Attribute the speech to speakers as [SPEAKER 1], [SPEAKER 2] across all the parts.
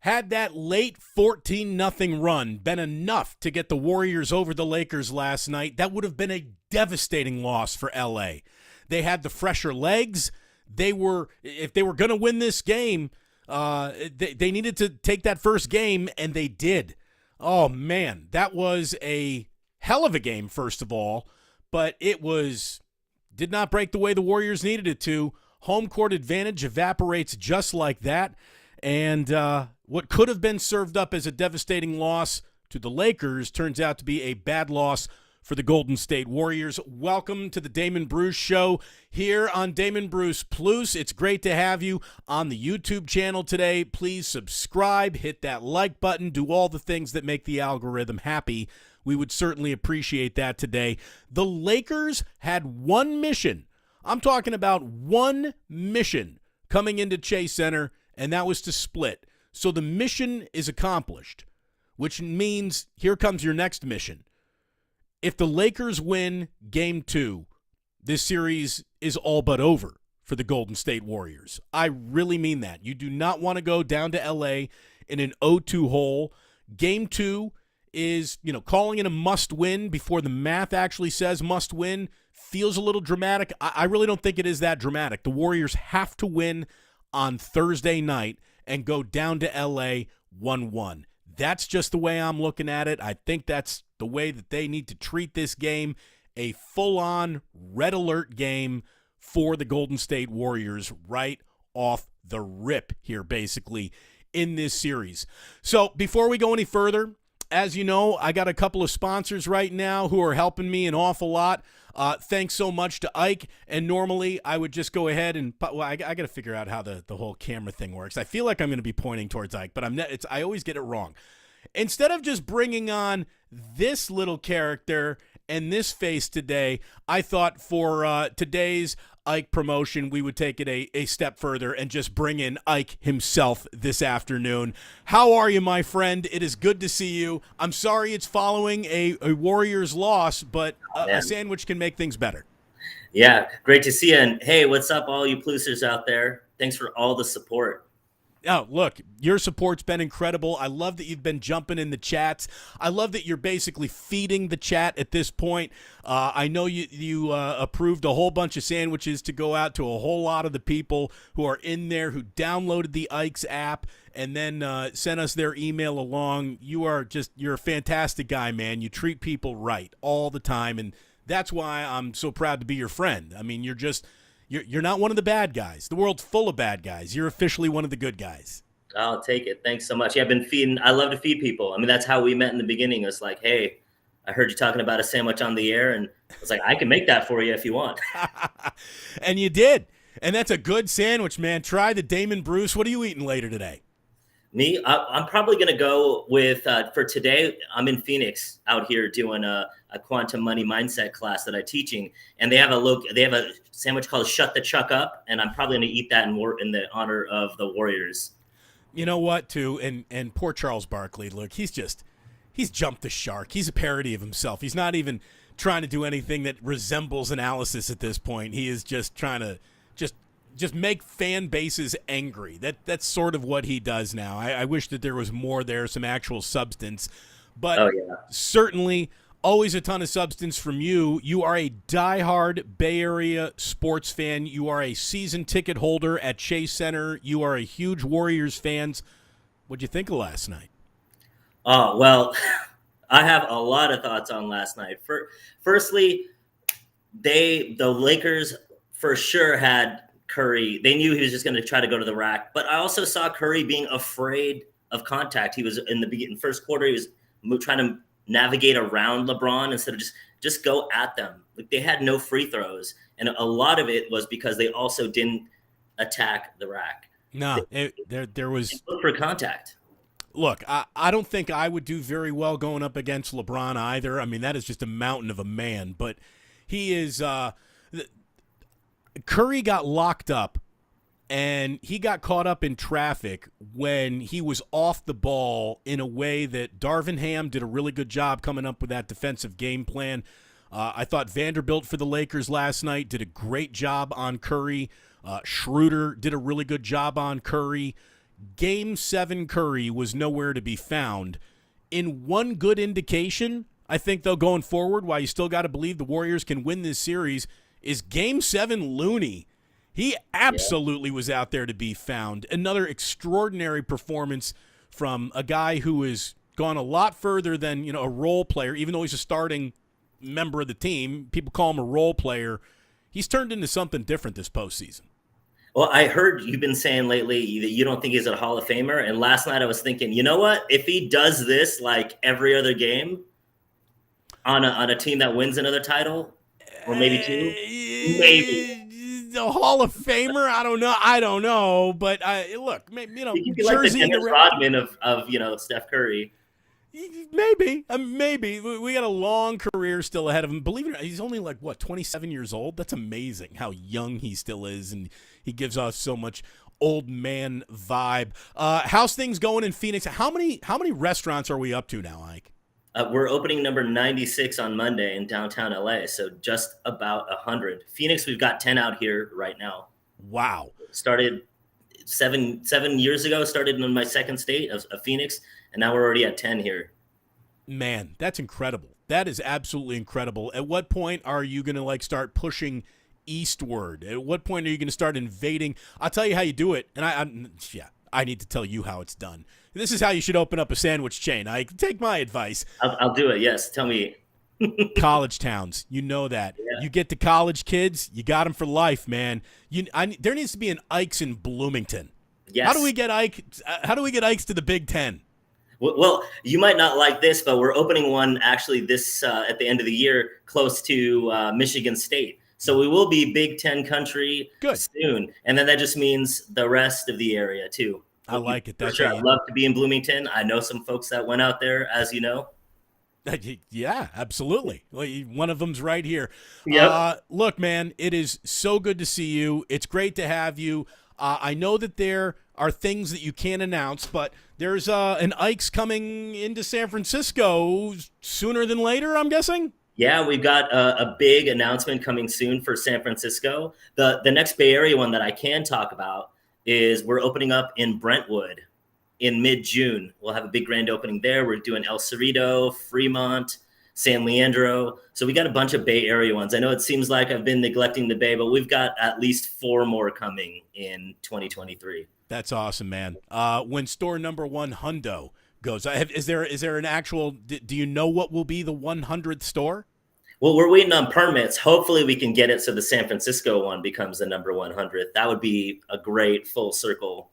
[SPEAKER 1] Had that late 14-0 run been enough to get the Warriors over the Lakers last night, that would have been a devastating loss for LA. They had the fresher legs. If they were going to win this game, they needed to take that first game, and they did. Oh, man, that was a hell of a game, first of all, but did not break the way the Warriors needed it to. Home court advantage evaporates just like that, and what could have been served up as a devastating loss to the Lakers turns out to be a bad loss for the Golden State Warriors. Welcome to the Damon Bruce Show here on Damon Bruce Pluce. It's great to have you on the YouTube channel today. Please subscribe, hit that like button, do all the things that make the algorithm happy. We would certainly appreciate that today. The Lakers had one mission. I'm talking about one mission coming into Chase Center, and that was to split. So the mission is accomplished, which means here comes your next mission. If the Lakers win Game 2, this series is all but over for the Golden State Warriors. I really mean that. You do not want to go down to L.A. in an 0-2 hole. Game 2 is, calling it a must-win before the math actually says must-win feels a little dramatic. I really don't think it is that dramatic. The Warriors have to win on Thursday night and go down to L.A. 1-1. That's just the way I'm looking at it. I think that's the way that they need to treat this game, a full-on red alert game for the Golden State Warriors right off the rip here, basically, in this series. So before we go any further, as you know, I got a couple of sponsors right now who are helping me an awful lot. Thanks so much to Ike. And normally I would just go ahead and, I got to figure out how the whole camera thing works. I feel like I'm going to be pointing towards Ike, but I always get it wrong. Instead of just bringing on this little character and this face today, I thought for today's Ike promotion, we would take it a step further and just bring in Ike himself this afternoon. How are you, my friend? It is good to see you. I'm sorry it's following a Warriors loss, but a sandwich can make things better.
[SPEAKER 2] Yeah, great to see you. And hey, what's up, all you Plucers out there? Thanks for all the support.
[SPEAKER 1] Oh, look, your support's been incredible. I love that you've been jumping in the chats. I love that you're basically feeding the chat at this point. I know you approved a whole bunch of sandwiches to go out to a whole lot of the people who are in there, who downloaded the Ike's app and then sent us their email along. You're a fantastic guy, man. You treat people right all the time, and that's why I'm so proud to be your friend. I mean, You're not one of the bad guys. The world's full of bad guys. You're officially one of the good guys.
[SPEAKER 2] I'll take it. Thanks so much. Yeah, I love to feed people. I mean, that's how we met in the beginning. It was like, hey, I heard you talking about a sandwich on the air, and I was like, I can make that for you if you want.
[SPEAKER 1] And you did. And that's a good sandwich, man. Try the Damon Bruce. What are you eating later today?
[SPEAKER 2] Me, I'm probably going to go with, for today, I'm in Phoenix out here doing a quantum money mindset class that I'm teaching. And they have a sandwich called Shut the Chuck Up. And I'm probably going to eat that in the honor of the Warriors.
[SPEAKER 1] You know what, too? And poor Charles Barkley, look, he's jumped the shark. He's a parody of himself. He's not even trying to do anything that resembles analysis at this point. He is just trying to just make fan bases angry. That's sort of what he does now. I wish that there was more there, some actual substance. But certainly always a ton of substance from you. You are a diehard Bay Area sports fan. You are a season ticket holder at Chase Center. You are a huge Warriors fan. What'd you think of last night?
[SPEAKER 2] Oh, well, I have a lot of thoughts on last night. Firstly, the Lakers for sure had Curry. They knew he was just going to try to go to the rack, but I also saw Curry being afraid of contact. He was in the first quarter. He was trying to navigate around LeBron instead of just go at them. Like, they had no free throws, and a lot of it was because they also didn't attack the rack.
[SPEAKER 1] No, there was
[SPEAKER 2] look for contact.
[SPEAKER 1] Look, I don't think I would do very well going up against LeBron either. I mean, that is just a mountain of a man, but he is Curry got locked up, and he got caught up in traffic when he was off the ball in a way that Darvin Ham did a really good job coming up with that defensive game plan. I thought Vanderbilt for the Lakers last night did a great job on Curry. Schroeder did a really good job on Curry. Game 7 Curry was nowhere to be found. In one good indication, I think, though, going forward, why you still got to believe the Warriors can win this series, is Game 7 Looney. He absolutely was out there to be found. Another extraordinary performance from a guy who has gone a lot further than, a role player, even though he's a starting member of the team. People call him a role player. He's turned into something different this postseason.
[SPEAKER 2] Well, I heard you've been saying lately that you don't think he's a Hall of Famer. And last night I was thinking, you know what? If he does this like every other game on a team that wins another title, or maybe two, maybe.
[SPEAKER 1] The Hall of Famer? I don't know. But look,
[SPEAKER 2] he could be like the Dennis Rodman of Steph Curry.
[SPEAKER 1] Maybe. We got a long career still ahead of him. Believe it or not, he's only 27 years old. That's amazing how young he still is, and he gives off so much old man vibe. How's things going in Phoenix? How many restaurants are we up to now, Ike?
[SPEAKER 2] We're opening number 96 on Monday in downtown LA, so just about 100. Phoenix, we've got 10 out here right now.
[SPEAKER 1] Wow.
[SPEAKER 2] Started seven years ago, started in my second state of Phoenix, and now we're already at 10 here.
[SPEAKER 1] Man, that's incredible. That is absolutely incredible. At what point are you going to start pushing eastward? At what point are you going to start invading? I'll tell you how you do it, and I need to tell you how it's done. This is how you should open up a sandwich chain. I take my advice.
[SPEAKER 2] I'll do it. Yes, tell me.
[SPEAKER 1] College towns, you know that.
[SPEAKER 2] Yeah.
[SPEAKER 1] You get the college kids, you got them for life, man. There needs to be an Ike's in Bloomington.
[SPEAKER 2] Yes.
[SPEAKER 1] How do we get Ike's to the Big Ten?
[SPEAKER 2] Well, you might not like this, but we're opening one actually this at the end of the year, close to Michigan State. So we will be Big Ten country soon, and then that just means the rest of the area too.
[SPEAKER 1] I like it.
[SPEAKER 2] That's sure. I'd love to be in Bloomington. I know some folks that went out there, as you know.
[SPEAKER 1] Yeah, absolutely. One of them's right here.
[SPEAKER 2] Yep.
[SPEAKER 1] Look, man, it is so good to see you. It's great to have you. I know that there are things that you can't announce, but there's an Ike's coming into San Francisco sooner than later, I'm guessing?
[SPEAKER 2] Yeah, we've got a big announcement coming soon for San Francisco. The next Bay Area one that I can talk about is we're opening up in Brentwood in mid-June. We'll have a big grand opening there. We're doing El Cerrito, Fremont, San Leandro. So we got a bunch of Bay Area ones. I know it seems like I've been neglecting the Bay, but we've got at least 4 more coming in 2023.
[SPEAKER 1] That's awesome, man. When store number 1 Hundo goes, is there an actual, do you know what will be the 100th store?
[SPEAKER 2] Well, we're waiting on permits. Hopefully we can get it so the San Francisco one becomes the number 100th. That would be a great full circle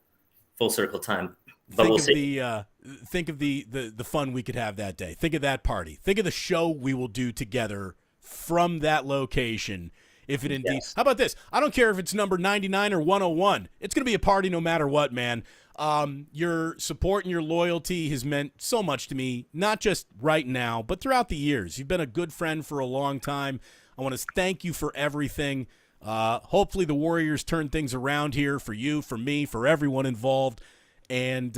[SPEAKER 2] time. But we'll see.
[SPEAKER 1] Think of the fun we could have that day. Think of that party. Think of the show we will do together from that location. If it indeed, yes. How about this? I don't care if it's number 99 or 101. It's going to be a party no matter what, man. Your support and your loyalty has meant so much to me, not just right now, but throughout the years. You've been a good friend for a long time. I want to thank you for everything. Hopefully the Warriors turn things around here for you, for me, for everyone involved. And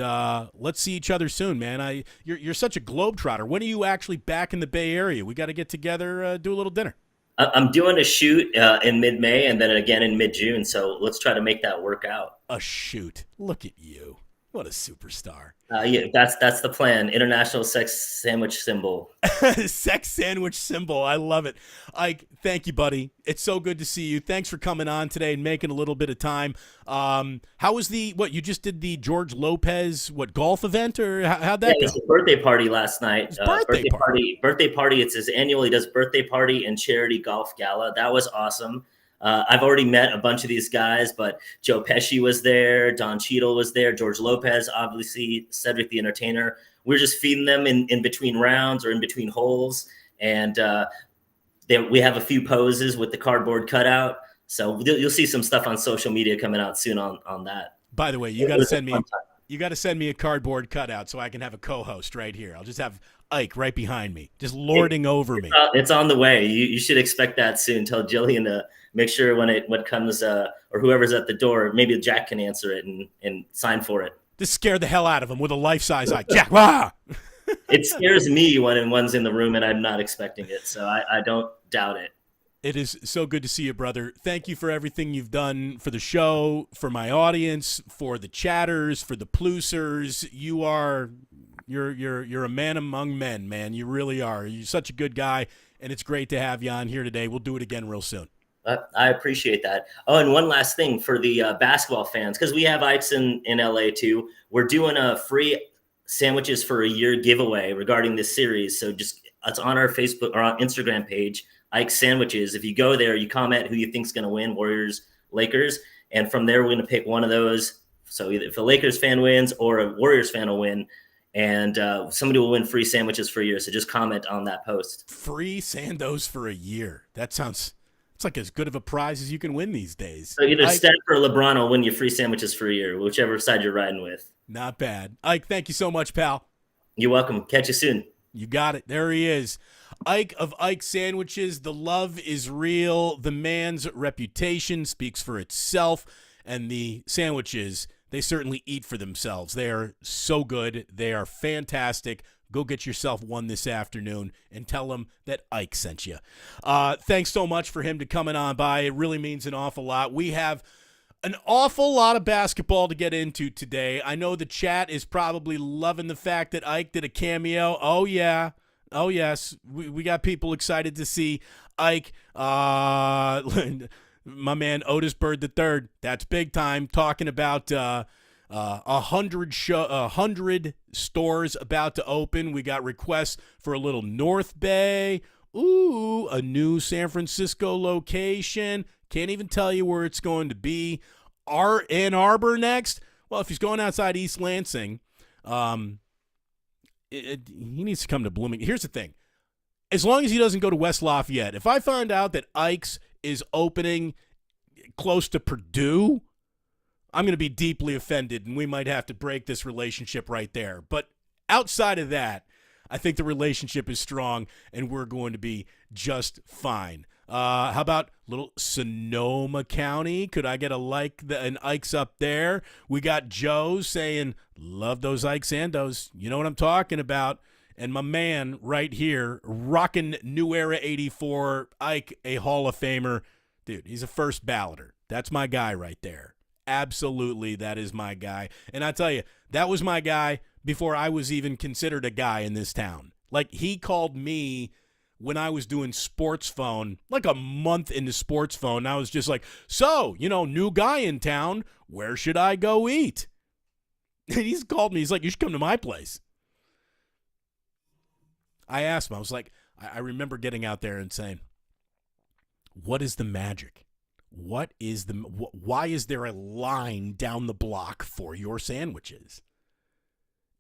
[SPEAKER 1] let's see each other soon, man. You're such a globetrotter. When are you actually back in the Bay Area? We got to get together, do a little dinner.
[SPEAKER 2] I'm doing a shoot in mid-May and then again in mid-June, so let's try to make that work out.
[SPEAKER 1] A shoot. Look at you. What a superstar.
[SPEAKER 2] Yeah, that's the plan. International sex sandwich symbol.
[SPEAKER 1] Sex sandwich symbol. I love it. Ike, thank you, buddy. It's so good to see you. Thanks for coming on today and making a little bit of time. How was you just did the George Lopez, golf event, or how'd that go?
[SPEAKER 2] It was a birthday party last night.
[SPEAKER 1] Birthday
[SPEAKER 2] party. It's his annual. He does birthday party and charity golf gala. That was awesome. I've already met a bunch of these guys, but Joe Pesci was there, Don Cheadle was there, George Lopez, obviously, Cedric the Entertainer. We're just feeding them in between rounds or in between holes. And we have a few poses with the cardboard cutout. So you'll see some stuff on social media coming out soon on that.
[SPEAKER 1] By the way, you got to send me a cardboard cutout so I can have a co-host right here. I'll just have Ike right behind me, just lording over me.
[SPEAKER 2] It's on the way. You should expect that soon. Tell Jillian to make sure when it comes or whoever's at the door, maybe Jack can answer it and sign for it.
[SPEAKER 1] Just scare the hell out of him with a life-size Ike. Jack, wah!
[SPEAKER 2] It scares me when one's in the room and I'm not expecting it, so I don't doubt it.
[SPEAKER 1] It is so good to see you, brother. Thank you for everything you've done for the show, for my audience, for the chatters, for the Plucers. You're a man among men, man. You really are. You're such a good guy, and it's great to have you on here today. We'll do it again real soon.
[SPEAKER 2] I appreciate that. Oh, and one last thing for the basketball fans, because we have Ikes in LA too. We're doing a free sandwiches for a year giveaway regarding this series. So it's on our Facebook or on Instagram page, Ike Sandwiches. If you go there, you comment who you think's going to win, Warriors, Lakers, and from there we're going to pick one of those. So either if a Lakers fan wins or a Warriors fan will win, and somebody will win free sandwiches for a year. So just comment on that post.
[SPEAKER 1] Free Sandos for a year. That sounds. It's like as good of a prize as you can win these days.
[SPEAKER 2] So either Steph or LeBron will win you free sandwiches for a year, whichever side you're riding with.
[SPEAKER 1] Not bad. Ike, thank you so much, pal.
[SPEAKER 2] You're welcome. Catch you soon.
[SPEAKER 1] You got it. There he is. Ike of Ike Sandwiches. The love is real. The man's reputation speaks for itself. And the sandwiches, they certainly eat for themselves. They are so good. They are fantastic. Go get yourself one this afternoon and tell him that Ike sent you. Thanks so much for him to coming on by. It really means an awful lot. We have an awful lot of basketball to get into today. I know the chat is probably loving the fact that Ike did a cameo. Oh, yeah. Oh, yes. We got people excited to see Ike. My man Otis Bird III. That's big time. Talking about 100 stores about to open. We got requests for a little North Bay. Ooh, a new San Francisco location. Can't even tell you where it's going to be. Ann Arbor next. Well, if he's going outside East Lansing, he needs to come to Bloomington. Here's the thing. As long as he doesn't go to West Lafayette, if I find out that Ike's is opening close to Purdue, I'm going to be deeply offended, and we might have to break this relationship right there. But outside of that, I think the relationship is strong, and we're going to be just fine. How about little Sonoma County? Could I get an Ike's up there? We got Joe saying, love those Ike Sandos. You know what I'm talking about. And my man right here, rocking New Era 84, Ike, a Hall of Famer. Dude, he's a first balloter. That's my guy right there. Absolutely, that is my guy. And I tell you, that was my guy before I was even considered a guy in this town. Like, he called me when I was doing sports phone, like a month into sports phone. And I was just like, so, new guy in town, where should I go eat? And he's called me. He's like, you should come to my place. I asked him, I was like, I remember getting out there and saying, what is the magic? Why is there a line down the block for your sandwiches?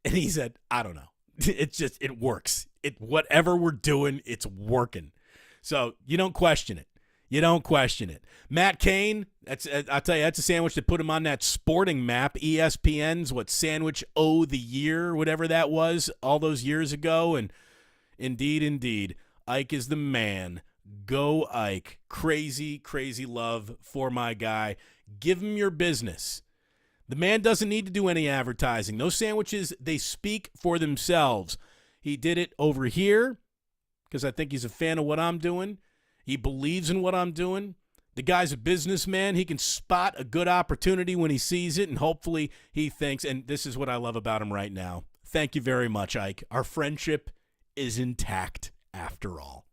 [SPEAKER 1] And he said, I don't know. It works. Whatever we're doing, it's working. So you don't question it. Matt Cain, I'll tell you, that's a sandwich that put him on that sporting map. ESPN's Sandwich O the Year, whatever that was, all those years ago. And indeed, Ike is the man. Go Ike. Crazy, crazy love for my guy. Give him your business. The man doesn't need to do any advertising. Those sandwiches, they speak for themselves. He did it over here because I think he's a fan of what I'm doing. He believes in what I'm doing. The guy's a businessman. He can spot a good opportunity when he sees it, and hopefully he thinks, and this is what I love about him right now. Thank you very much, Ike. Our friendship is intact after all.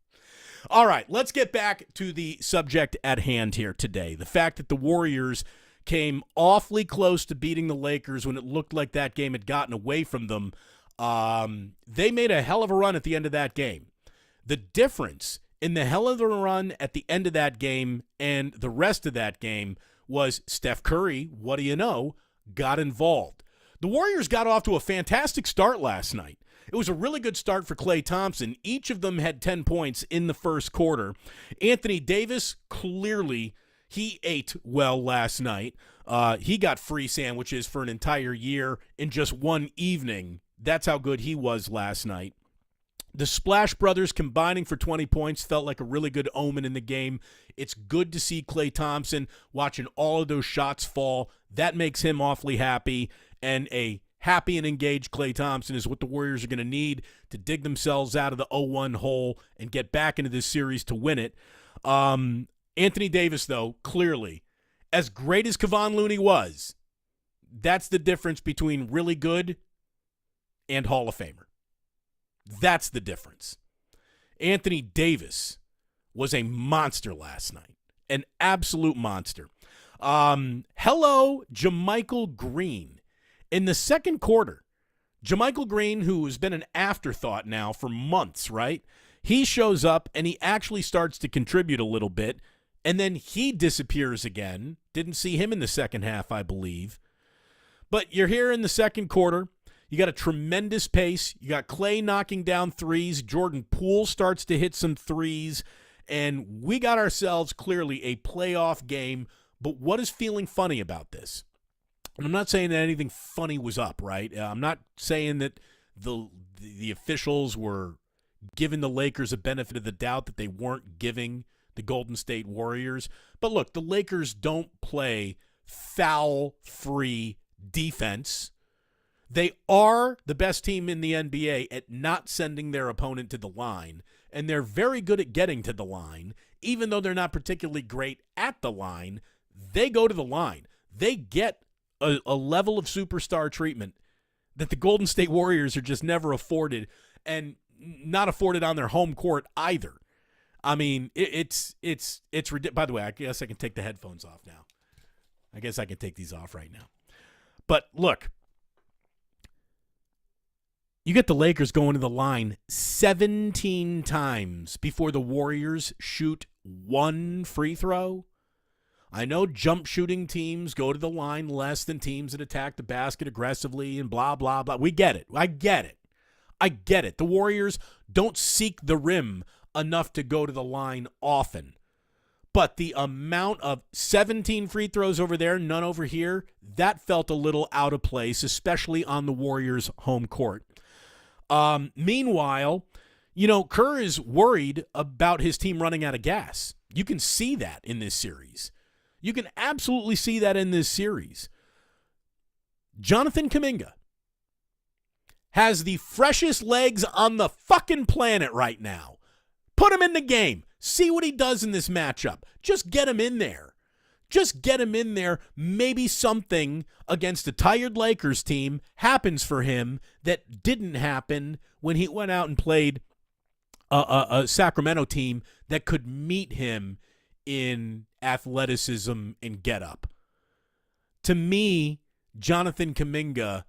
[SPEAKER 1] All right, let's get back to the subject at hand here today. The fact that the Warriors came awfully close to beating the Lakers when it looked like that game had gotten away from them. They made a hell of a run at the end of that game. The difference in the hell of a run at the end of that game and the rest of that game was Steph Curry, what do you know, got involved. The Warriors got off to a fantastic start last night. It was a really good start for Klay Thompson. Each of them had 10 points in the first quarter. Anthony Davis, clearly, he ate well last night. He got free sandwiches for an entire year in just one evening. That's how good he was last night. The Splash Brothers combining for 20 points felt like a really good omen in the game. It's good to see Klay Thompson watching all of those shots fall. That makes him awfully happy, and a happy and engaged Klay Thompson is what the Warriors are going to need to dig themselves out of the 0-1 hole and get back into this series to win it. Anthony Davis, though, clearly, as great as Kevon Looney was, that's the difference between really good and Hall of Famer. That's the difference. Anthony Davis was a monster last night, an absolute monster. Hello, JaMychal Green. In the second quarter, JaMychal Green, who has been an afterthought now for months, right? He shows up and he actually starts to contribute a little bit, and then he disappears again. Didn't see him in the second half, I believe. But you're here in the second quarter. You got a tremendous pace. You got Clay knocking down threes. Jordan Poole starts to hit some threes. And we got ourselves clearly a playoff game. But what is feeling funny about this? And I'm not saying that anything funny was up, right? I'm not saying that the officials were giving the Lakers a benefit of the doubt that they weren't giving the Golden State Warriors. But look, the Lakers don't play foul-free defense. They are the best team in the NBA at not sending their opponent to the line, and they're very good at getting to the line. Even though they're not particularly great at the line, they go to the line. They get a level of superstar treatment that the Golden State Warriors are just never afforded, and not afforded on their home court either. I mean, it's ridiculous. By the way, I guess I can take the headphones off now. I guess I can take these off right now. But look, you get the Lakers going to the line 17 times before the Warriors shoot one free throw. I know jump shooting teams go to the line less than teams that attack the basket aggressively and blah, blah, blah. We get it. I get it. The Warriors don't seek the rim enough to go to the line often. But the amount of 17 free throws over there, none over here, that felt a little out of place, especially on the Warriors' home court. Meanwhile, Kerr is worried about his team running out of gas. You can see that in this series. You can absolutely see that in this series. Jonathan Kuminga has the freshest legs on the fucking planet right now. Put him in the game. See what he does in this matchup. Just get him in there. Maybe something against a tired Lakers team happens for him that didn't happen when he went out and played a Sacramento team that could meet him in athleticism and get up. To me, Jonathan Kuminga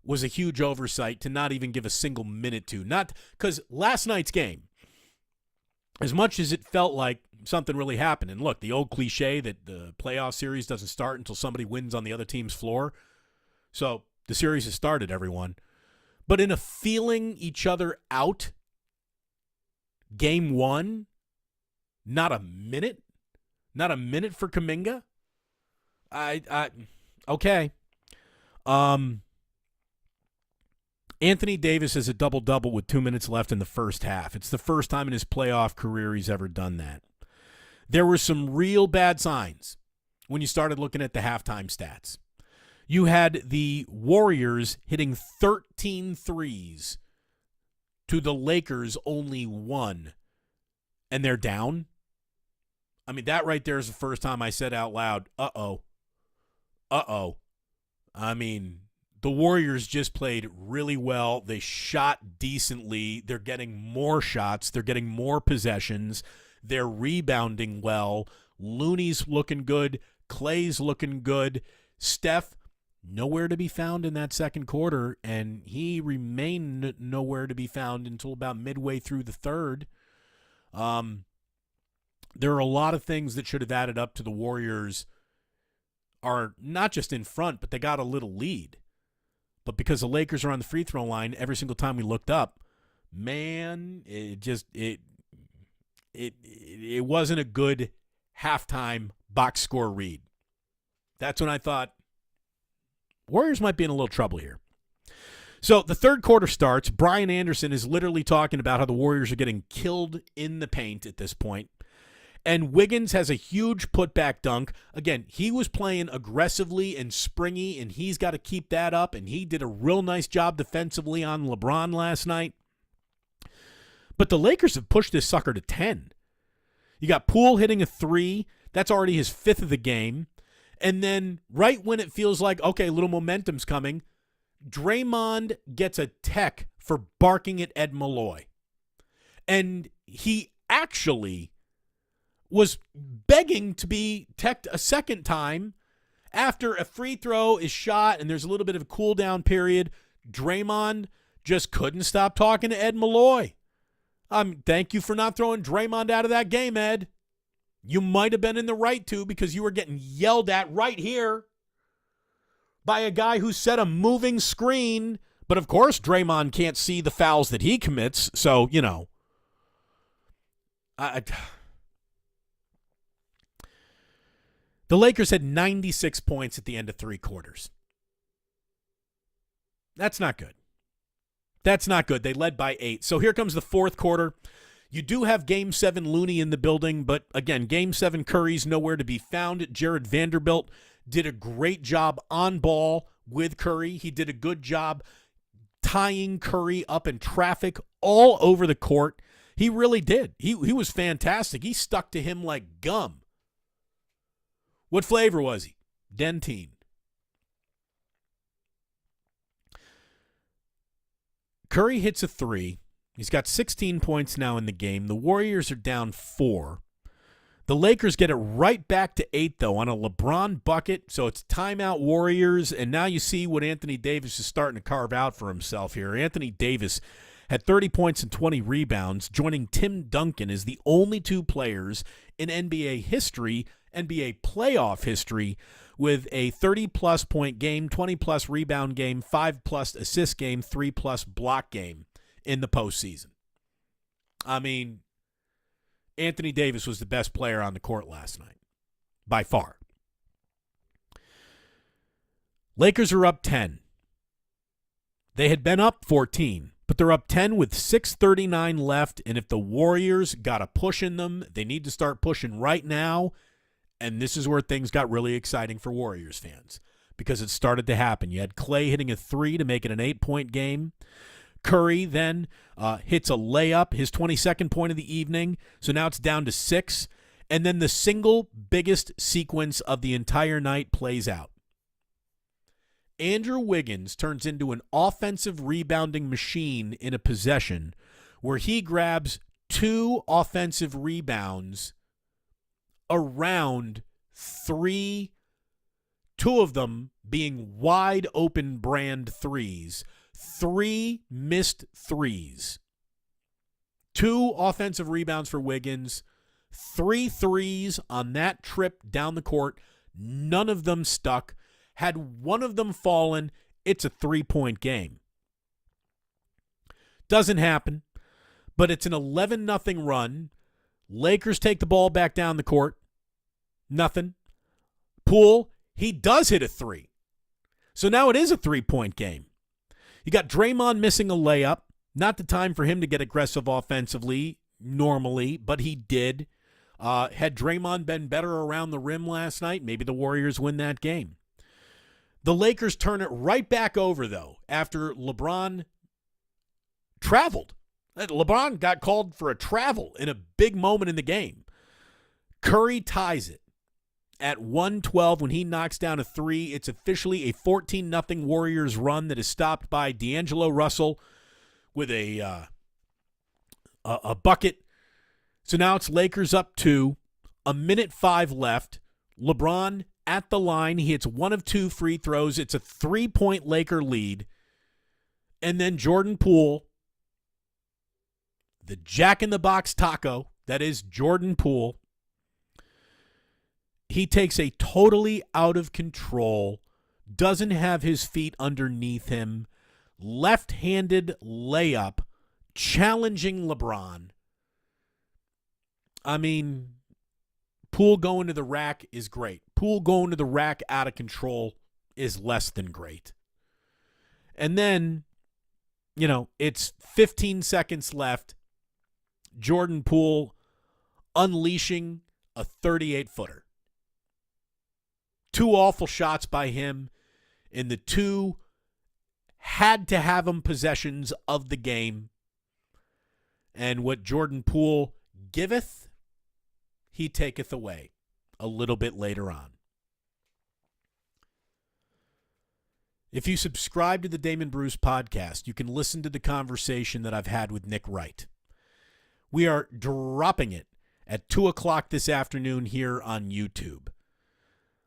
[SPEAKER 1] was a huge oversight to not even give a single minute to. Not because last night's game, as much as it felt like something really happened, and look, the old cliche that the playoff series doesn't start until somebody wins on the other team's floor. So the series has started, everyone. But in a feeling each other out game one, not a minute for Kuminga. Okay. Anthony Davis has a double-double with 2 minutes left in the first half. It's the first time in his playoff career he's ever done that. There were some real bad signs when you started looking at the halftime stats. You had the Warriors hitting 13 threes to the Lakers only 1, and they're down. I mean, that right there is the first time I said out loud, uh-oh. I mean, the Warriors just played really well. They shot decently. They're getting more shots. They're getting more possessions. They're rebounding well. Looney's looking good. Clay's looking good. Steph, nowhere to be found in that second quarter, and he remained nowhere to be found until about midway through the third. There are a lot of things that should have added up to the Warriors are not just in front, but they got a little lead. But because the Lakers are on the free throw line, every single time we looked up, man, it wasn't a good halftime box score read. That's when I thought Warriors might be in a little trouble here. So the third quarter starts. Brian Anderson is literally talking about how the Warriors are getting killed in the paint at this point. And Wiggins has a huge putback dunk. Again, he was playing aggressively and springy, and he's got to keep that up, and he did a real nice job defensively on LeBron last night. But the Lakers have pushed this sucker to 10. You got Poole hitting a 3. That's already his 5th of the game. And then right when it feels like, okay, a little momentum's coming, Draymond gets a tech for barking at Ed Malloy. And he actually was begging to be teched a second time after a free throw is shot and there's a little bit of a cool down period. Draymond just couldn't stop talking to Ed Malloy. Thank you for not throwing Draymond out of that game, Ed. You might have been in the right to, because you were getting yelled at right here by a guy who set a moving screen. But of course, Draymond can't see the fouls that he commits. So, you know. The Lakers had 96 points at the end of 3 quarters. That's not good. That's not good. They led by 8. So here comes the fourth quarter. You do have Game 7 Looney in the building, but again, Game 7 Curry's nowhere to be found. Jared Vanderbilt did a great job on ball with Curry. He did a good job tying Curry up in traffic all over the court. He really did. He was fantastic. He stuck to him like gum. What flavor was he? Dentine. Curry hits a 3. He's got 16 points now in the game. The Warriors are down 4. The Lakers get it right back to 8, though, on a LeBron bucket. So it's timeout Warriors. And now you see what Anthony Davis is starting to carve out for himself here. Anthony Davis had 30 points and 20 rebounds, joining Tim Duncan as the only 2 players in NBA history, NBA playoff history, with a 30-plus point game, 20-plus rebound game, 5-plus assist game, 3-plus block game in the postseason. I mean, Anthony Davis was the best player on the court last night, by far. Lakers are up 10. They had been up 14, but they're up 10 with 6:39 left, and if the Warriors got a push in them, they need to start pushing right now, and this is where things got really exciting for Warriors fans, because it started to happen. You had Clay hitting a 3 to make it an 8-point game. Curry then hits a layup, his 22nd point of the evening. So now it's down to 6. And then the single biggest sequence of the entire night plays out. Andrew Wiggins turns into an offensive rebounding machine in a possession where he grabs 2 offensive rebounds around 3, 2 of them being wide open brand threes. 3 missed threes. 2 offensive rebounds for Wiggins. 3 threes on that trip down the court. None of them stuck. Had one of them fallen, it's a 3-point game. Doesn't happen, but it's an 11-0 run. Lakers take the ball back down the court. Nothing. Poole, he does hit a 3. So now it is a 3-point game. You got Draymond missing a layup. Not the time for him to get aggressive offensively normally, but he did. Had Draymond been better around the rim last night, maybe the Warriors win that game. The Lakers turn it right back over, though, after LeBron traveled. LeBron got called for a travel in a big moment in the game. Curry ties it at 1:12 when he knocks down a 3. It's officially a 14-0 Warriors run that is stopped by D'Angelo Russell with a bucket. So now it's Lakers up 2. 1:05 left. LeBron at the line. He hits 1 of 2 free throws. It's a 3-point Laker lead. And then Jordan Poole, the jack-in-the-box taco, that is Jordan Poole, he takes a totally out of control, doesn't have his feet underneath him, left-handed layup, challenging LeBron. I mean, Poole going to the rack is great. Poole going to the rack out of control is less than great. And then, it's 15 seconds left. Jordan Poole unleashing a 38-footer. 2 awful shots by him in the 2 had-to-have-him possessions of the game. And what Jordan Poole giveth, he taketh away a little bit later on. If you subscribe to the Damon Bruce podcast, you can listen to the conversation that I've had with Nick Wright. We are dropping it at 2 o'clock this afternoon here on YouTube.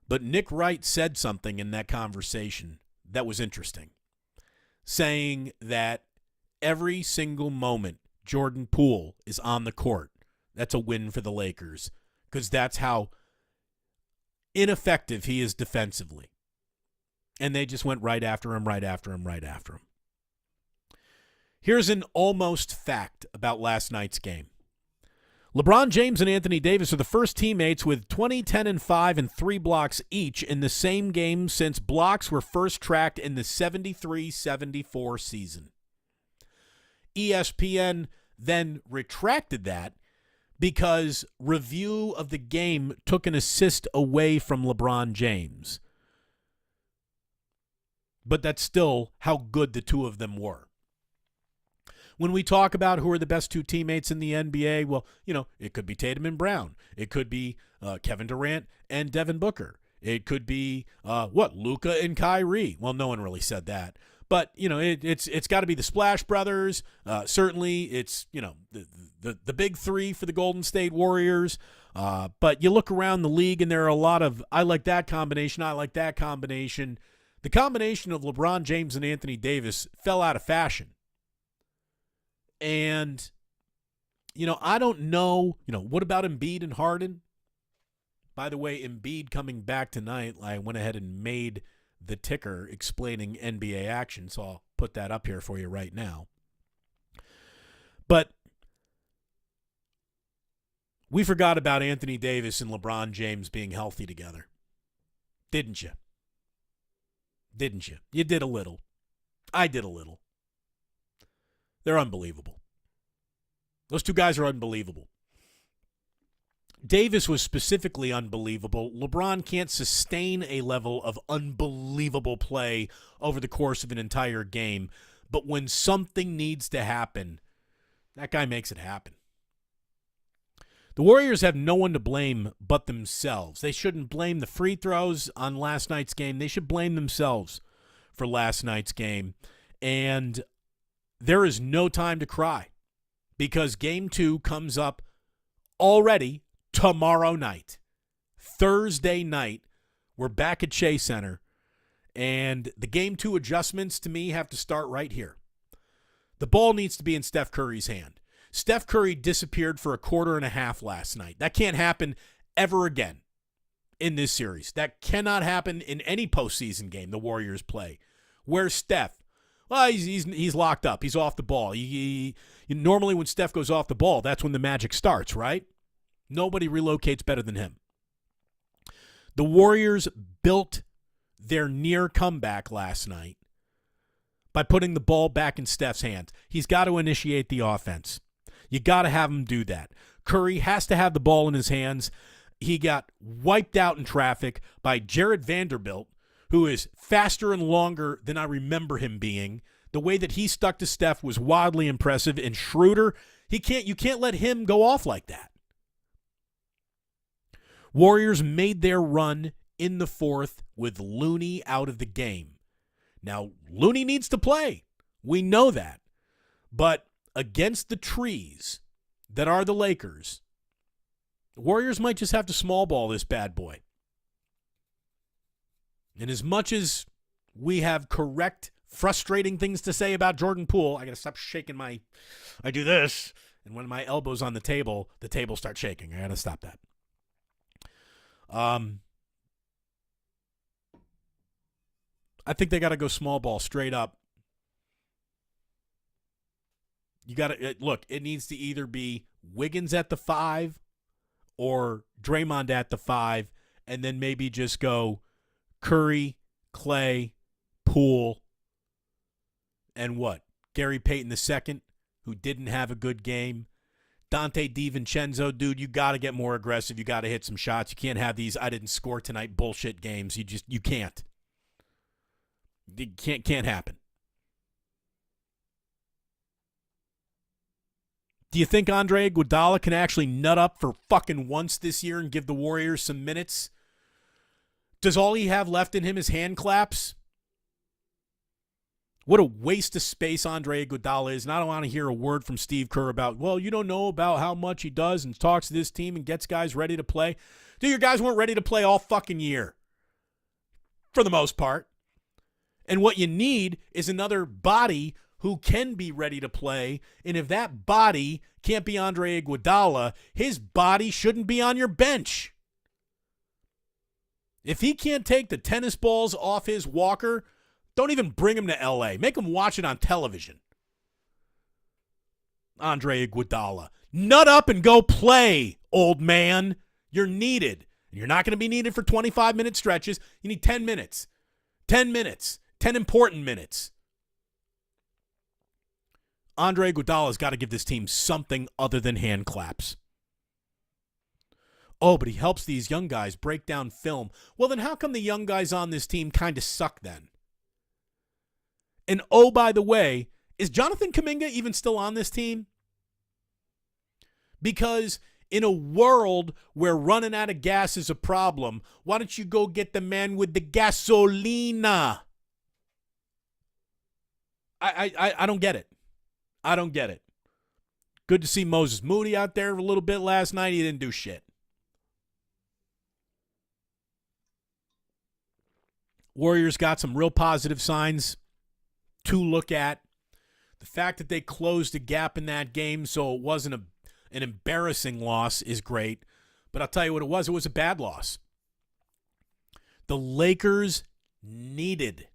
[SPEAKER 1] But Nick Wright said something in that conversation that was interesting, saying that every single moment Jordan Poole is on the court, that's a win for the Lakers, because that's how ineffective he is defensively. And they just went right after him. Here's an almost fact about last night's game. LeBron James and Anthony Davis are the first teammates with 20, 10, and 5 and 3 blocks each in the same game since blocks were first tracked in the 73-74 season. ESPN then retracted that because review of the game took an assist away from LeBron James. But that's still how good the two of them were. When we talk about who are the best two teammates in the NBA, well, it could be Tatum and Brown. It could be Kevin Durant and Devin Booker. It could be, Luka and Kyrie. Well, no one really said that. But, it's got to be the Splash Brothers. Certainly, it's, the big three for the Golden State Warriors. But you look around the league, and there are a lot of, I like that combination, I like that combination. The combination of LeBron James and Anthony Davis fell out of fashion. And, I don't know, what about Embiid and Harden? By the way, Embiid coming back tonight, I went ahead and made the ticker explaining NBA action, so I'll put that up here for you right now. But we forgot about Anthony Davis and LeBron James being healthy together. Didn't you? Didn't you? You did a little. I did a little. They're unbelievable. Those two guys are unbelievable. Davis was specifically unbelievable. LeBron can't sustain a level of unbelievable play over the course of an entire game. But when something needs to happen, that guy makes it happen. The Warriors have no one to blame but themselves. They shouldn't blame the free throws on last night's game. They should blame themselves for last night's game. And there is no time to cry because Game 2 comes up already tomorrow night. Thursday night, we're back at Chase Center. And the Game 2 adjustments, to me, have to start right here. The ball needs to be in Steph Curry's hand. Steph Curry disappeared for a quarter and a half last night. That can't happen ever again in this series. That cannot happen in any postseason game the Warriors play. Where's Steph? Well, he's locked up. He's off the ball. Normally when Steph goes off the ball, that's when the magic starts, right? Nobody relocates better than him. The Warriors built their near comeback last night by putting the ball back in Steph's hands. He's got to initiate the offense. You got to have him do that. Curry has to have the ball in his hands. He got wiped out in traffic by Jared Vanderbilt, who is faster and longer than I remember him being. The way that he stuck to Steph was wildly impressive. And Schroeder, you can't let him go off like that. Warriors made their run in the fourth with Looney out of the game. Now, Looney needs to play. We know that. But against the trees that are the Lakers, the Warriors might just have to small ball this bad boy. And as much as we have correct, frustrating things to say about Jordan Poole, I got to stop shaking I do this, and when my elbow's on the table starts shaking. I got to stop that. I think they got to go small ball straight up. You got to look. It needs to either be Wiggins at the 5 or Draymond at the 5, and then maybe just go Curry, Clay, Poole, and Gary Payton II, who didn't have a good game. Dante DiVincenzo, dude, you got to get more aggressive. You got to hit some shots. You can't have these I didn't score tonight bullshit games. You can't. It can't happen. Do you think Andre Iguodala can actually nut up for fucking once this year and give the Warriors some minutes? Does all he have left in him is hand claps? What a waste of space Andre Iguodala is. And I don't want to hear a word from Steve Kerr about, well, you don't know about how much he does and talks to this team and gets guys ready to play. Dude, your guys weren't ready to play all fucking year. For the most part. And what you need is another body who can be ready to play. And if that body can't be Andre Iguodala, his body shouldn't be on your bench. If he can't take the tennis balls off his walker, don't even bring him to L.A. Make him watch it on television. Andre Iguodala. Nut up and go play, old man. You're needed. And you're not going to be needed for 25-minute stretches. You need 10 minutes. 10 minutes. 10 important minutes. Andre Iguodala's got to give this team something other than hand claps. Oh, but he helps these young guys break down film. Well, then how come the young guys on this team kind of suck then? And oh, by the way, is Jonathan Kuminga even still on this team? Because in a world where running out of gas is a problem, why don't you go get the man with the gasolina? I don't get it. I don't get it. Good to see Moses Moody out there a little bit last night. He didn't do shit. Warriors got some real positive signs to look at. The fact that they closed a gap in that game so it wasn't an embarrassing loss is great. But I'll tell you what it was a bad loss. The Lakers needed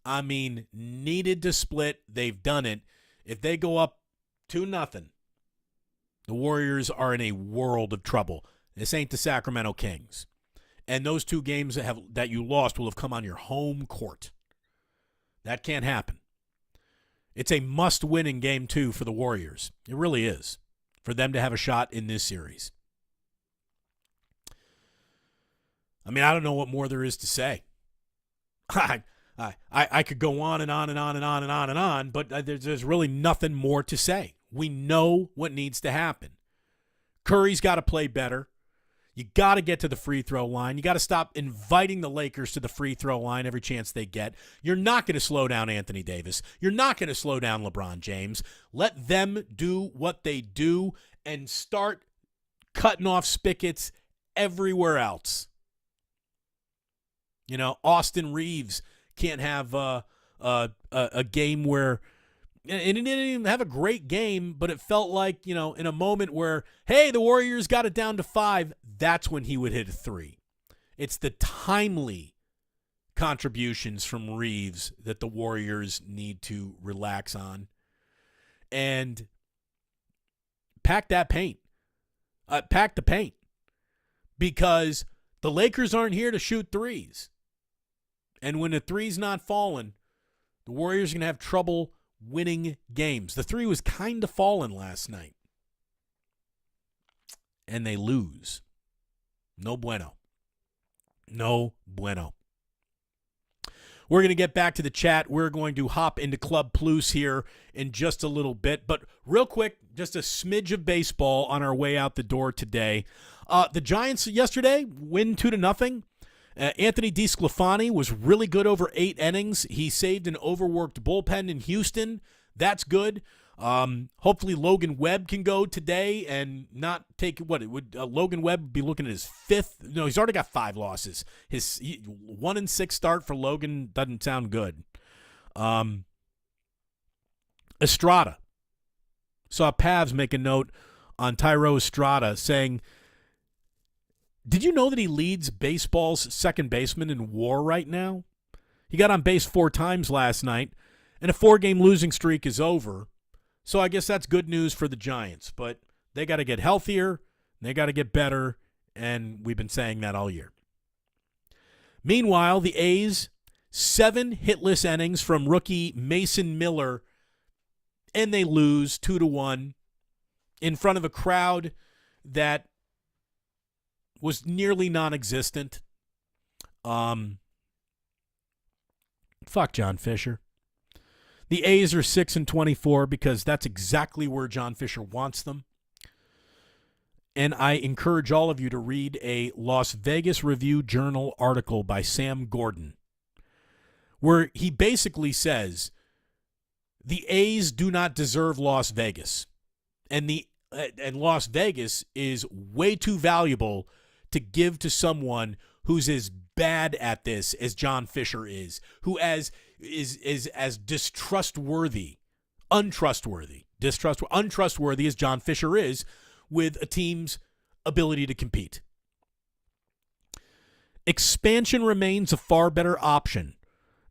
[SPEAKER 1] to split. They've done it. If they go up 2-0, the Warriors are in a world of trouble. This ain't the Sacramento Kings. And those two games that you lost will have come on your home court. That can't happen. It's a must-win in Game 2 for the Warriors. It really is, for them to have a shot in this series. I mean, I don't know what more there is to say. I could go on and on and on and on and on and on, but there's really nothing more to say. We know what needs to happen. Curry's got to play better. You got to get to the free throw line. You got to stop inviting the Lakers to the free throw line every chance they get. You're not going to slow down Anthony Davis. You're not going to slow down LeBron James. Let them do what they do and start cutting off spigots everywhere else. You know, Austin Reeves can't have a game where, and he didn't even have a great game, but it felt like, you know, in a moment where, hey, the Warriors got it down to 5, that's when he would hit a 3. It's the timely contributions from Reeves that the Warriors need to relax on and pack that paint. Pack the paint. Because the Lakers aren't here to shoot threes. And when the three's not falling, the Warriors are going to have trouble winning games. The 3 was kind of falling last night. And they lose. No bueno. No bueno. We're going to get back to the chat. We're going to hop into Club Pluce here in just a little bit. But real quick, just a smidge of baseball on our way out the door today. The Giants yesterday win 2-0. Anthony DeSclafani was really good over 8 innings. He saved an overworked bullpen in Houston. That's good. Hopefully Logan Webb can go today and not take Logan Webb be looking at his 5th. No, he's already got 5 losses. His 1-6 start for Logan doesn't sound good. Estrada. Saw Pavs make a note on Thairo Estrada saying, did you know that he leads baseball's second baseman in WAR right now? He got on base 4 times last night, and a 4-game losing streak is over. So I guess that's good news for the Giants. But they got to get healthier, they got to get better, and we've been saying that all year. Meanwhile, the A's, 7 hitless innings from rookie Mason Miller, and they lose 2-1 in front of a crowd that was nearly non-existent. Fuck John Fisher. The A's are 6-24 because that's exactly where John Fisher wants them. And I encourage all of you to read a Las Vegas Review-Journal article by Sam Gordon, where he basically says the A's do not deserve Las Vegas. And Las Vegas is way too valuable to give to someone who's as bad at this as John Fisher is, who is as untrustworthy as John Fisher is with a team's ability to compete. Expansion remains a far better option.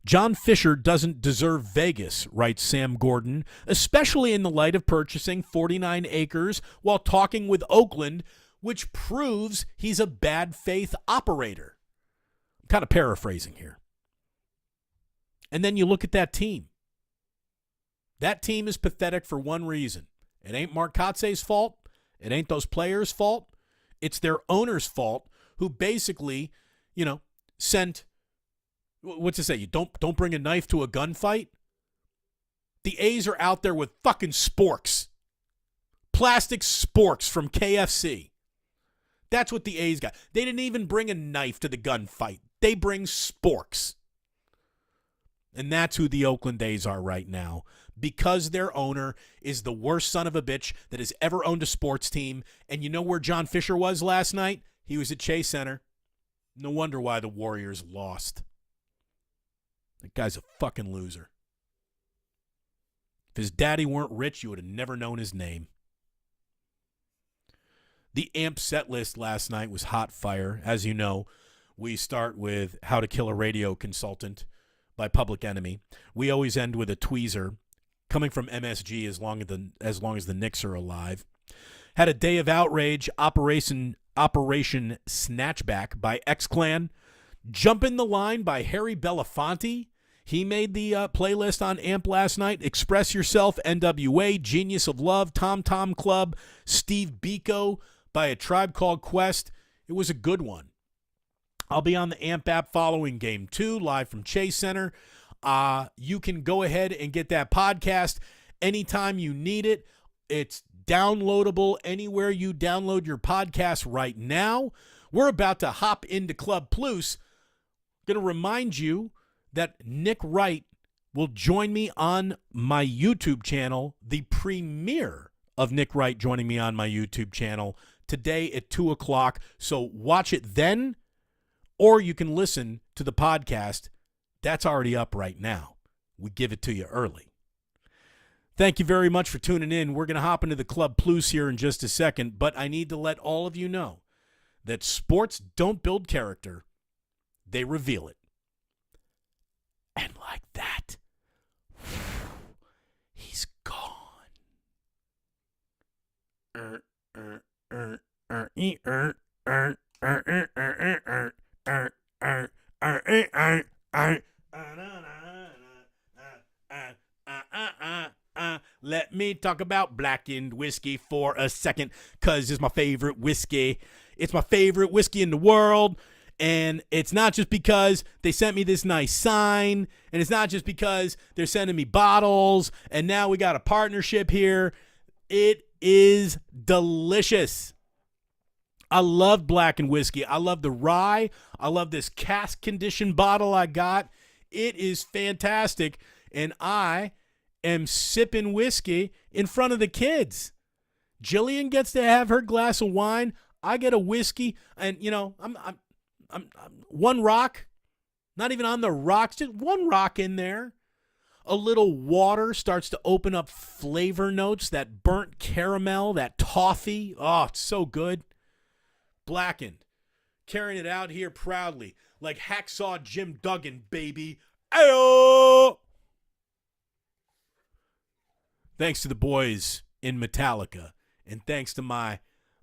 [SPEAKER 1] John Fisher doesn't deserve Vegas, writes Sam Gordon, especially in the light of purchasing 49 acres while talking with Oakland, which proves he's a bad faith operator. I'm kind of paraphrasing here. And then you look at that team. That team is pathetic for one reason. It ain't Mark Kotze's fault. It ain't those players' fault. It's their owner's fault, who basically, sent, what's it say? You don't bring a knife to a gunfight. The A's are out there with fucking sporks. Plastic sporks from KFC. That's what the A's got. They didn't even bring a knife to the gunfight. They bring sporks. And that's who the Oakland A's are right now, because their owner is the worst son of a bitch that has ever owned a sports team. And you know where John Fisher was last night? He was at Chase Center. No wonder why the Warriors lost. That guy's a fucking loser. If his daddy weren't rich, you would have never known his name. The AMP set list last night was hot fire. As you know, we start with How to Kill a Radio Consultant by Public Enemy. We always end with a tweezer coming from MSG as long as the Knicks are alive. Had a Day of Outrage, Operation Snatchback by X-Clan. Jump in the Line by Harry Belafonte. He made the playlist on AMP last night. Express Yourself, NWA, Genius of Love, Tom Tom Club, Steve Biko by A Tribe Called Quest. It was a good one. I'll be on the AMP app following Game 2, live from Chase Center. You can go ahead and get that podcast anytime you need it. It's downloadable anywhere you download your podcast right now. We're about to hop into Club Pluce. Going to remind you that Nick Wright will join me on my YouTube channel, the premiere of Nick Wright joining me on my YouTube channel today at 2 o'clock. So watch it then. Or you can listen to the podcast. That's already up right now. We give it to you early. Thank you very much for tuning in. We're going to hop into the Club Pluce here in just a second, but I need to let all of you know that sports don't build character. They reveal it. And like that, he's gone. Let me talk about blackened whiskey for a second, because it's my favorite whiskey. It's my favorite whiskey in the world. And it's not just because they sent me this nice sign, and it's not just because they're sending me bottles, and now we got a partnership here. It is delicious. I love blackened whiskey. I love the rye. I love this cask condition bottle I got. It is fantastic. And I am sipping whiskey in front of the kids. Jillian gets to have her glass of wine. I get a whiskey, and I'm one rock, not even on the rocks, just one rock in there. A little water starts to open up flavor notes, that burnt caramel, that toffee. Oh, it's so good. Blackened. Carrying it out here proudly, like Hacksaw Jim Duggan, baby. Ayo! Thanks to the boys in Metallica, and thanks to my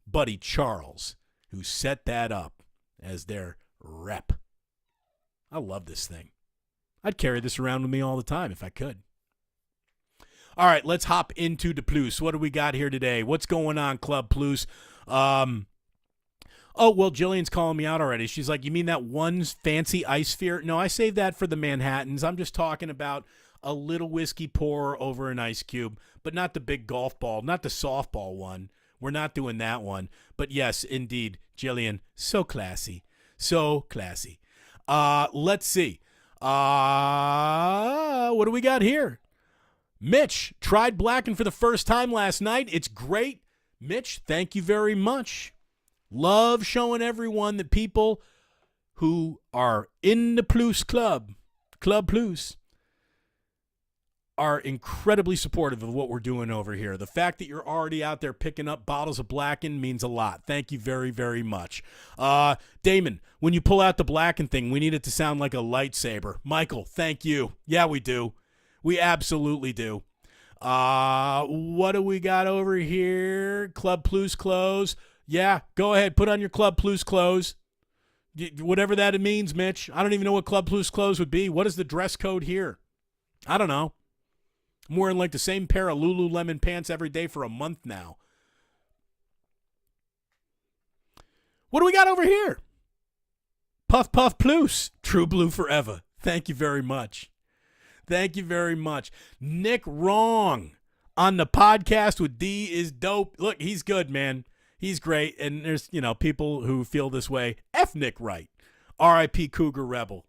[SPEAKER 1] buddy Charles, who set that up as their rep. I love this thing. I'd carry this around with me all the time if I could. All right, let's hop into the Pluce. What do we got here today? What's going on, Club Pluce? Oh, well, Jillian's calling me out already. She's like, you mean that one fancy ice sphere? No, I saved that for the Manhattans. I'm just talking about a little whiskey pour over an ice cube, but not the big golf ball, not the softball one. We're not doing that one. But yes, indeed, Jillian, so classy. So classy. Let's see. What do we got here? Mitch tried blacking for the first time last night. It's great. Mitch, thank you very much. Love showing everyone that people who are in the Pluce Club Pluce, are incredibly supportive of what we're doing over here. The fact that you're already out there picking up bottles of Blacken means a lot. Thank you very, very much. Damon, when you pull out the Blacken thing, we need it to sound like a lightsaber. Michael, thank you. Yeah, we do. We absolutely do. What do we got over here? Club Pluce clothes. Yeah, go ahead. Put on your Club Pluce clothes. Whatever that means, Mitch. I don't even know what Club Pluce clothes would be. What is the dress code here? I don't know. I'm wearing like the same pair of Lululemon pants every day for a month now. What do we got over here? Puff Puff Pluce. True Blue forever. Thank you very much. Thank you very much. Nick Wrong on the podcast with D is dope. Look, he's good, man. He's great. And there's, people who feel this way. F Nick Wright. R.I.P. Cougar Rebel.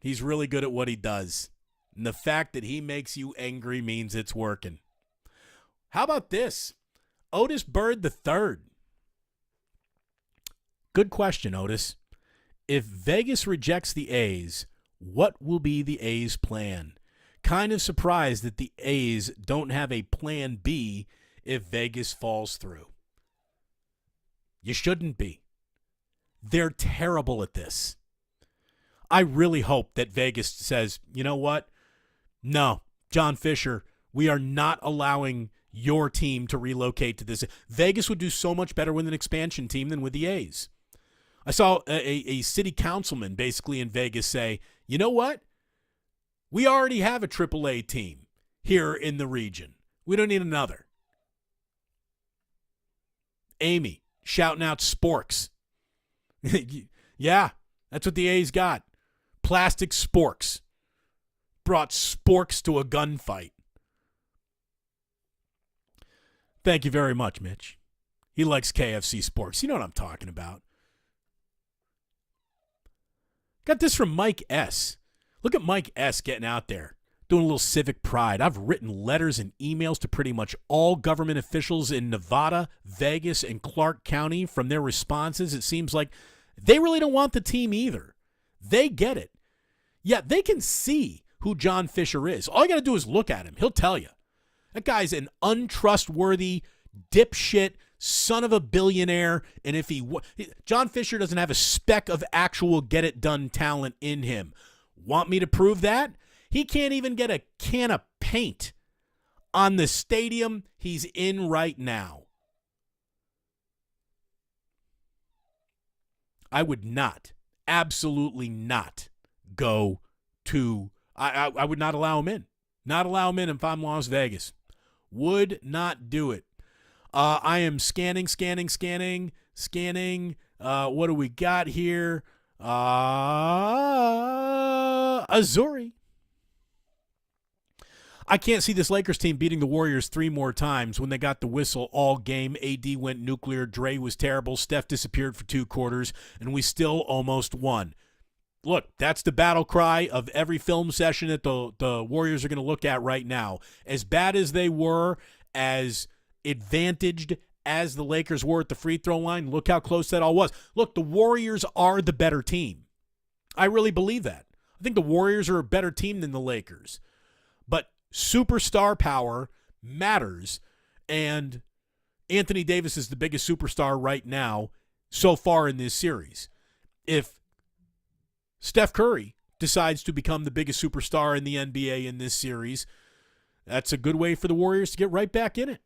[SPEAKER 1] He's really good at what he does. And the fact that he makes you angry means it's working. How about this? Otis Bird III. Good question, Otis. If Vegas rejects the A's, what will be the A's plan? Kind of surprised that the A's don't have a plan B if Vegas falls through. You shouldn't be. They're terrible at this. I really hope that Vegas says, you know what? No, John Fisher, we are not allowing your team to relocate to this. Vegas would do so much better with an expansion team than with the A's. I saw a city councilman basically in Vegas say, you know what? We already have a AAA team here in the region. We don't need another. Amy, shouting out sporks. Yeah, that's what the A's got. Plastic sporks. Brought sporks to a gunfight. Thank you very much, Mitch. He likes KFC sporks. You know what I'm talking about. Got this from Mike S. Look at Mike S. getting out there, doing a little civic pride. I've written letters and emails to pretty much all government officials in Nevada, Vegas, and Clark County. From their responses, it seems like they really don't want the team either. They get it. Yeah, they can see who John Fisher is. All you got to do is look at him. He'll tell you. That guy's an untrustworthy, dipshit, son of a billionaire. And if John Fisher doesn't have a speck of actual get-it-done talent in him. Want me to prove that? He can't even get a can of paint on the stadium he's in right now. I would not, absolutely not go to, I would not allow him in. Not allow him in if I'm Las Vegas. Would not do it. I am scanning. What do we got here? Azuri. I can't see this Lakers team beating the Warriors 3 more times. When they got the whistle all game, AD went nuclear, Dre was terrible, Steph disappeared for 2 quarters, and we still almost won. Look, that's the battle cry of every film session that the Warriors are going to look at right now. As bad as they were, as advantaged as the Lakers were at the free throw line, look how close that all was. Look, the Warriors are the better team. I really believe that. I think the Warriors are a better team than the Lakers. But superstar power matters, and Anthony Davis is the biggest superstar right now so far in this series. If Steph Curry decides to become the biggest superstar in the NBA in this series, that's a good way for the Warriors to get right back in it.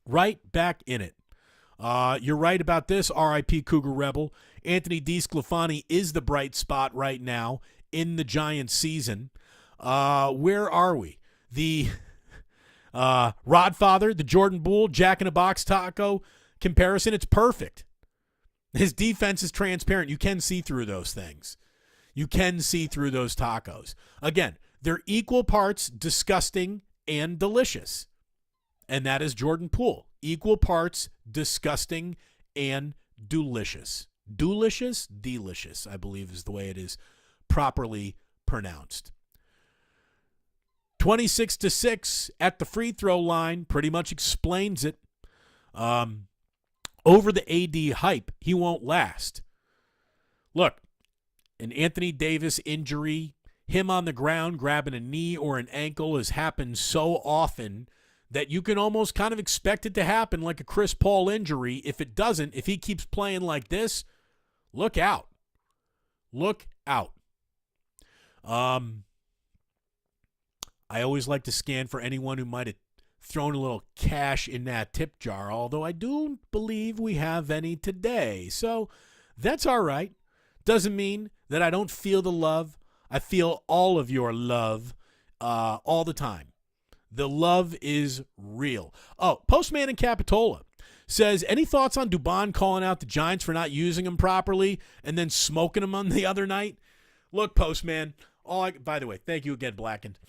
[SPEAKER 1] Right back in it. You're right about this, R.I.P. Cougar Rebel. Anthony DeSclafani is the bright spot right now in the Giants season. Where are we? The Rodfather, the Jordan Bull, Jack in a Box taco comparison, it's perfect. His defense is transparent. You can see through those things. You can see through those tacos. Again, They're equal parts disgusting and delicious. And that is Jordan Poole. Equal parts disgusting and delicious. Delicious? Delicious, I believe is the way it is properly pronounced. 26-6 at the free throw line pretty much explains it. Over the AD hype, he won't last. Look, an Anthony Davis injury, him on the ground grabbing a knee or an ankle has happened so often that you can almost kind of expect it to happen like a Chris Paul injury. If it doesn't, if he keeps playing like this, look out. Look out. I always like to scan for anyone who might have thrown a little cash in that tip jar, although I do believe we have any today. So that's all right. Doesn't mean that I don't feel the love. I feel all of your love all the time. The love is real. Oh, Postman in Capitola says, any thoughts on Dubon calling out the Giants for not using him properly and then smoking him on the other night? Look, Postman, by the way, thank you again, Blackened.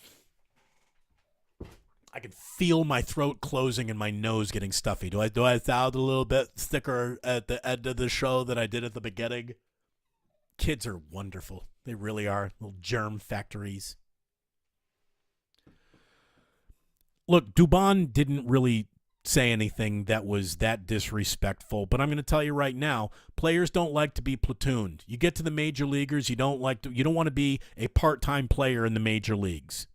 [SPEAKER 1] I can feel my throat closing and my nose getting stuffy. Do I sound a little bit thicker at the end of the show than I did at the beginning? Kids are wonderful. They really are. Little germ factories. Look, Dubon didn't really say anything that was that disrespectful, but I'm going to tell you right now, players don't like to be platooned. You get to the major leaguers, you don't want to be a part-time player in the major leagues.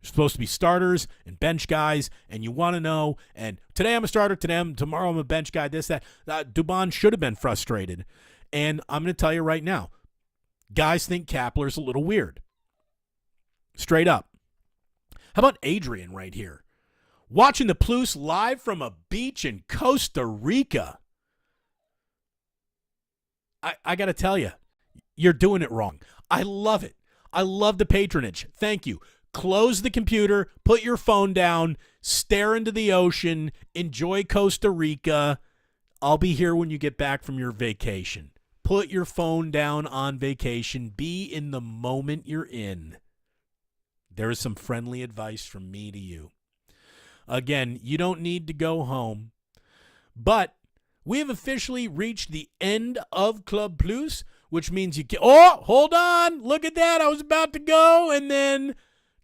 [SPEAKER 1] You're supposed to be starters and bench guys, and you want to know, and today I'm a starter, tomorrow I'm a bench guy, this, that. Dubon should have been frustrated. And I'm going to tell you right now, guys think Kapler's a little weird. Straight up. How about Adrian right here? Watching the Pluce live from a beach in Costa Rica. I got to tell you, you're doing it wrong. I love it. I love the patronage. Thank you. Close the computer, put your phone down, stare into the ocean, enjoy Costa Rica. I'll be here when you get back from your vacation. Put your phone down on vacation. Be in the moment you're in. There is some friendly advice from me to you. Again, you don't need to go home, but we have officially reached the end of Club Pluce, which means you can. Oh, hold on. Look at that. I was about to go, and then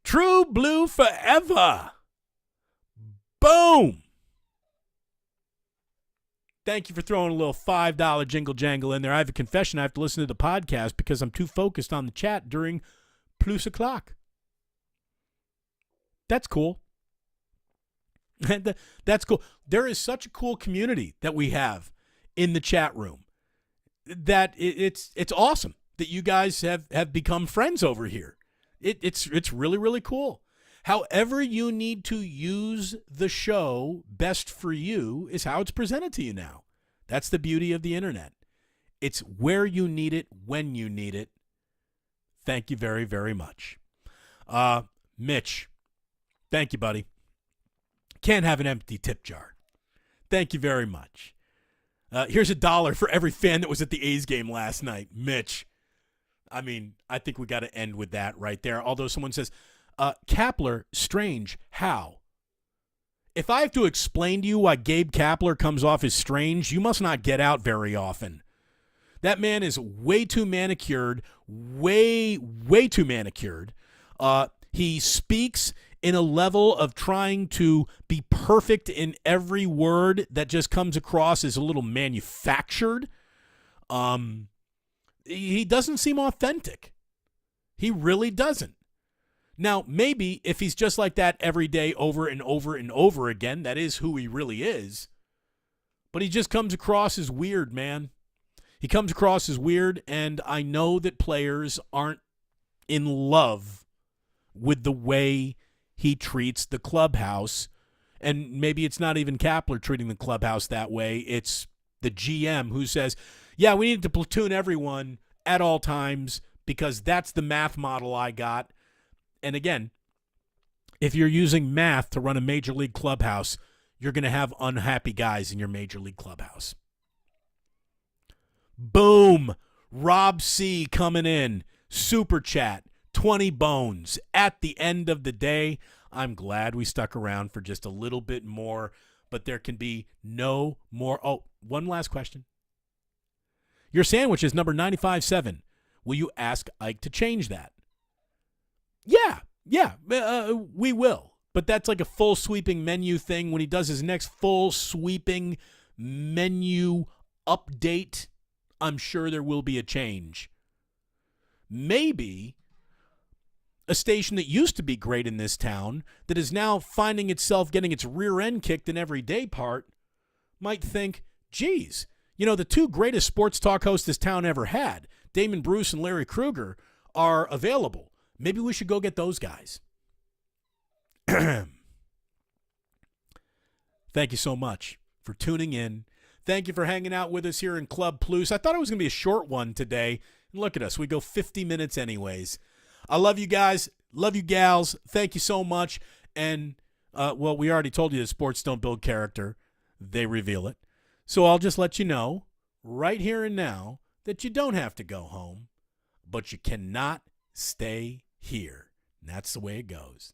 [SPEAKER 1] True Blue Forever. Boom. Thank you for throwing a little $5 jingle jangle in there. I have a confession. I have to listen to the podcast because I'm too focused on the chat during Pluce o'clock. That's cool. That's cool. There is such a cool community that we have in the chat room that it's awesome that you guys have become friends over here. It's really, really cool. However you need to use the show best for you is how it's presented to you now. That's the beauty of the internet. It's where you need it, when you need it. Thank you very, very much. Mitch, thank you, buddy. Can't have an empty tip jar. Thank you very much. Here's $1 for every fan that was at the A's game last night. Mitch. I mean, I think we got to end with that right there. Although someone says, Kapler, strange, how? If I have to explain to you why Gabe Kapler comes off as strange, you must not get out very often. That man is way too manicured, way too manicured. He speaks in a level of trying to be perfect in every word that just comes across as a little manufactured. He doesn't seem authentic. He really doesn't. Now, maybe if he's just like that every day over and over and over again, that is who he really is. But he just comes across as weird, man. He comes across as weird, and I know that players aren't in love with the way he treats the clubhouse. And maybe it's not even Kapler treating the clubhouse that way. It's the GM who says, yeah, we need to platoon everyone at all times because that's the math model I got. And again, if you're using math to run a major league clubhouse, you're going to have unhappy guys in your major league clubhouse. Boom. Rob C coming in. Super chat. 20 bones. At the end of the day, I'm glad we stuck around for just a little bit more, but there can be no more. Oh, one last question. Your sandwich is number 95.7. Will you ask Ike to change that? Yeah, we will. But that's like a full sweeping menu thing. When he does his next full sweeping menu update, I'm sure there will be a change. Maybe a station that used to be great in this town that is now finding itself getting its rear end kicked in every day part might think, geez, the two greatest sports talk hosts this town ever had, Damon Bruce and Larry Krueger, are available. Maybe we should go get those guys. Thank you so much for tuning in. Thank you for hanging out with us here in Club Pluce. I thought it was going to be a short one today. And look at us. We go 50 minutes anyways. I love you guys. Love you gals. Thank you so much. And, we already told you that sports don't build character. They reveal it. So I'll just let you know right here and now that you don't have to go home, but you cannot stay here. And that's the way it goes.